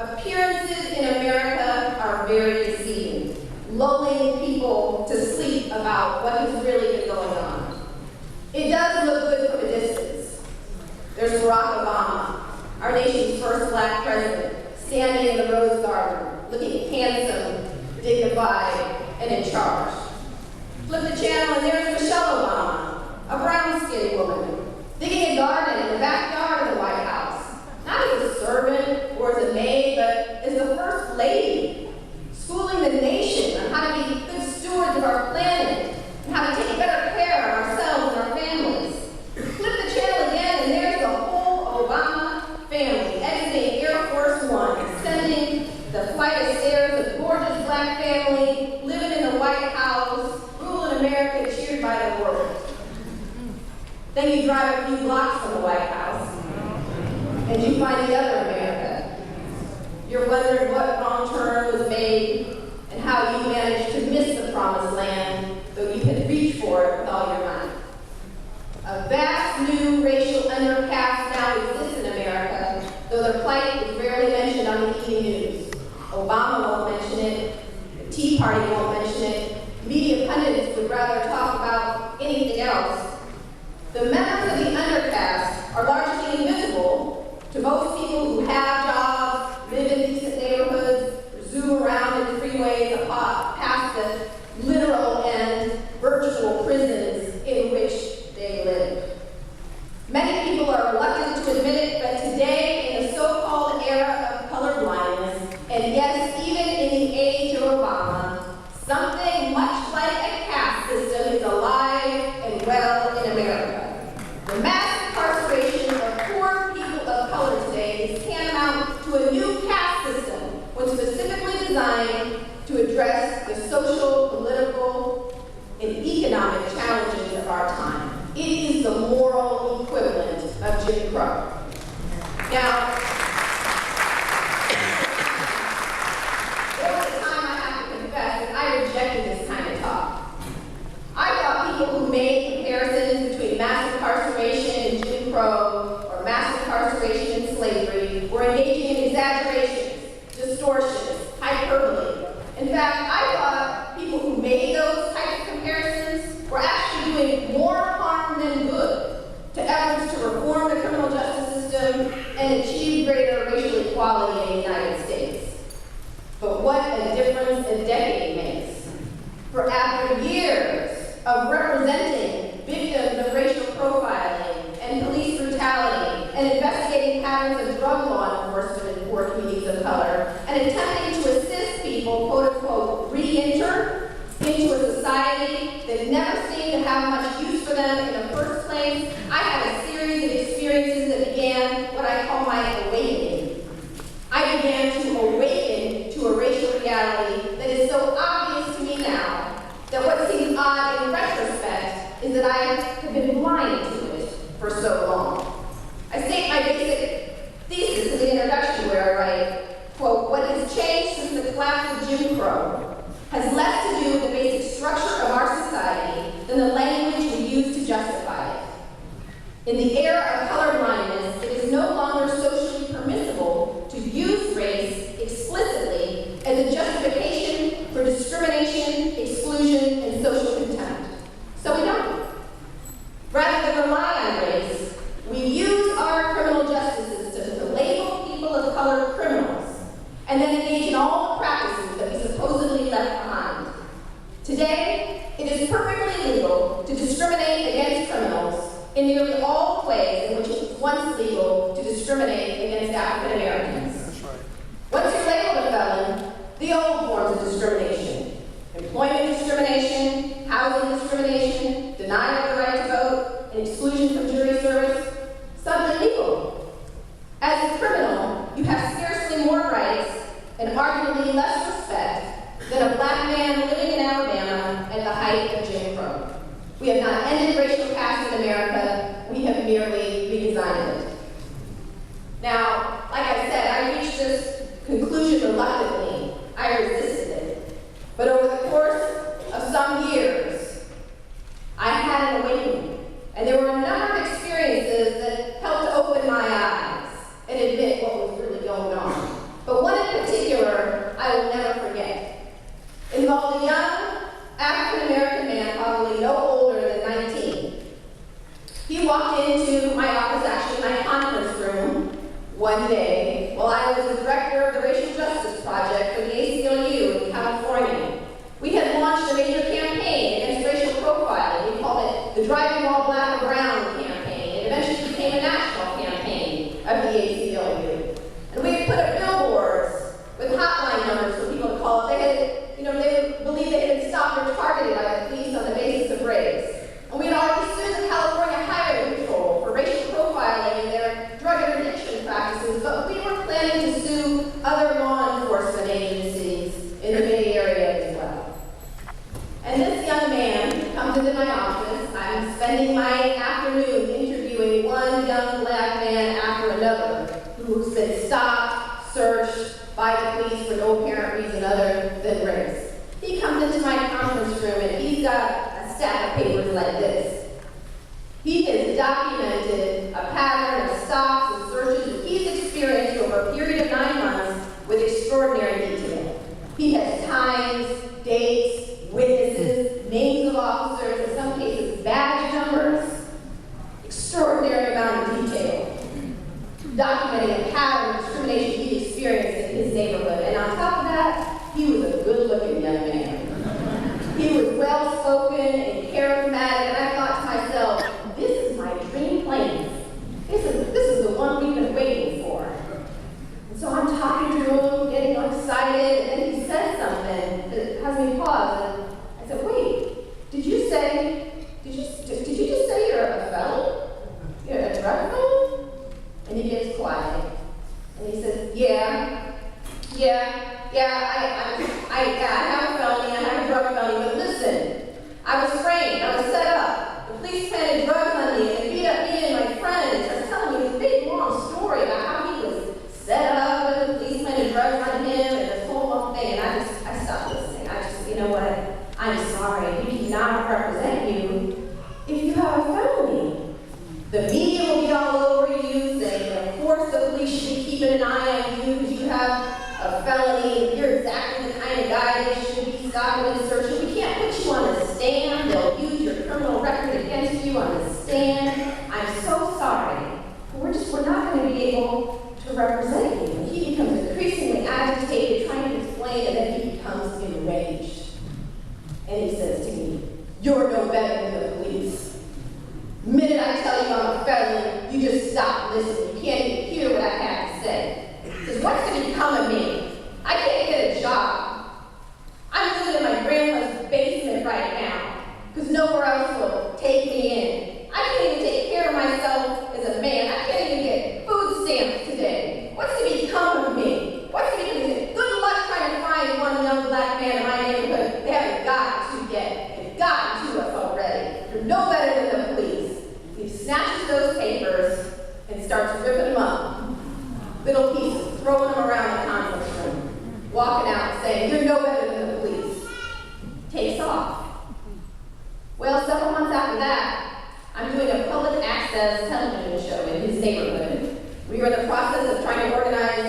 Appearances in America are very deceiving, lulling people to sleep about what has really been going on. It does look good from a distance. There's Barack Obama, our nation's first black president, standing in the Rose Garden, looking handsome, dignified, and in charge. Flip the channel and there's Michelle Obama, a brown-skinned woman, digging a garden in the backyard of the White House, not as a servant or as a maid, but as the First Lady, schooling the nation on how to be good stewards of our planet and how to take better care of ourselves and our families. Flip the channel again and there's the whole Obama family exiting Air Force One, ascending the flight of stairs, a gorgeous black family living in the White House, ruling America, cheered by the world. Then you drive a few blocks from the White House, and you find the other America. You're wondering what wrong turn was made and how you managed to miss the promised land, though you had reached for it with all your might. A vast new racial undercaste now exists in America, though their plight is rarely mentioned on the evening news. Obama won't mention it, the Tea Party won't mention it, media pundits would rather talk about anything else. The members of the undercaste are largely invisible to most people who have jobs, live in decent neighborhoods, or zoom around in freeways past the literal and virtual prisons in which they live. Many people are reluctant to admit it, but today, in the so-called era of colorblindness, and yes, even in the age of Obama, something much like a caste system is alive and well in America. The mass incarceration of poor people of color today is tantamount to a new caste system, one specifically designed to address the social, political, and economic challenges of our time. It is the moral equivalent of Jim Crow. Now, there was a time, I have to confess, that I rejected this kind of talk. I thought people who made comparisons between mass incarceration and Jim Crow or mass incarceration and slavery were engaging in exaggerations, distortions, hyperbole. In fact, I thought people who made those types of comparisons were actually doing more harm than good to efforts to reform the criminal justice system and achieve greater racial equality in the United States. But what a difference a decade makes. For after years of representing victims of racial profiling and police brutality and investigating patterns of drug law enforcement in poor communities of color and attempting to assist people, quote unquote, re-enter into a society that never seemed to have much use for them in the first place, I had a series of experiences that began what I call my awakening. I began to awaken to a racial reality that is so obvious to me now that what seems odd in retrospect is that I have been blind to it for so long. I state my basic thesis in the introduction where I write, quote, what has changed since the collapse of Jim Crow has less to do with the basic structure of our society than the language we use to justify it. In the era of colorblindness, it is no longer socially permissible to use race explicitly as a justification for discrimination, exclusion, and social contempt. So we don't. Rather than rely on race, we use our criminal justice system to label people of color criminals and then engage in all the practices that we supposedly left behind. Today, it is perfectly legal to discriminate against criminals in nearly all the ways in which it was once legal to discriminate against African Americans. That's right. Once you're labeled a felon, the old forms of discrimination, employment discrimination, housing discrimination, denial of the right to vote, and exclusion from jury service, something legal. As a criminal, you have scarcely more rights and arguably less respect than a black man living in Alabama at the height of Jim Crow. We have not ended racial caste in America, we have merely redesigned it. Now, like I said, I reached this conclusion reluctantly. I resisted it. But over the course of some years, I had an awakening. And there were a number of experiences that helped to open my eyes and admit what was really going on. But one today while I was the director of the Racial Justice Project for the ACLU in California. We had launched a major campaign against racial profiling. We called it the Driving While Black or Brown campaign. It eventually became a national campaign of the ACLU. And we had put up billboards with hotline numbers for people to call if they believed they had been stopped or targeted by the police on the basis of race. And we had already sued the California Highway Patrol for racial profiling in their drug interdiction practices, but we were planning to sue other law enforcement agencies in the Bay Area as well. And this young man comes into my office. I'm spending my afternoon interviewing one young black man after another who's been stopped, searched by the police for no apparent reason other than race. He comes into my conference room and he's got a stack of papers like this. He has documented a pattern of stops and searches that he's experienced over a period of 9 months with extraordinary detail. He has times, dates, witnesses, names of officers, in some cases badge numbers, extraordinary amount of detail, documenting a pattern of discrimination he experienced in his neighborhood. And on top of that, he was a good-looking young man. He was well-spoken and charismatic, and I thought to myself, this is my dream place. This is the one we've been waiting for. And so I'm talking to him, getting excited, and then he says something that has me pause. And I said, wait, did you just say you're a felon? You're a drug felon? And he gets quiet. And he says, I have a felony, I have a drug felony, but listen, I was framed, I was set up. The police planted drugs on me, and they beat up me and my friends. I was telling you this big, long story about how he was set up, and the police planted drugs on him, and this whole long thing, and I stopped listening. You know what, I'm sorry, we cannot represent you if you have a felony. The media will be all over you, saying, of course the police should be keeping an eye on you because you have a felony, you're exactly the kind of guy they should be stopping and searching. We can't put you on the stand. They'll use your criminal record against you on the stand. I'm so sorry. We're not going to be able to represent you. And he becomes increasingly agitated, trying to explain, and then he becomes enraged. And he says to me, you're no better than the police. The minute I tell you I'm a felon, you just stop listening. You can't even hear what I have to say. He says, what's going to become of me? I can't get a job. I'm living in my grandma's basement right now because nowhere else will take me in. I can't even take care of myself as a man. I can't even get food stamps today. What's going to become of me? What's going to become of me? Good luck trying to find one young black man in my neighborhood. They haven't gotten to yet. They've gotten to us already. You're no better than the police. He snatches those papers and starts ripping them up. Little pieces, throwing them around the conference room, walking out saying, you're no better than the police. Takes off. Well, several months after that, I'm doing a public access television show in his neighborhood. We were in the process of trying to organize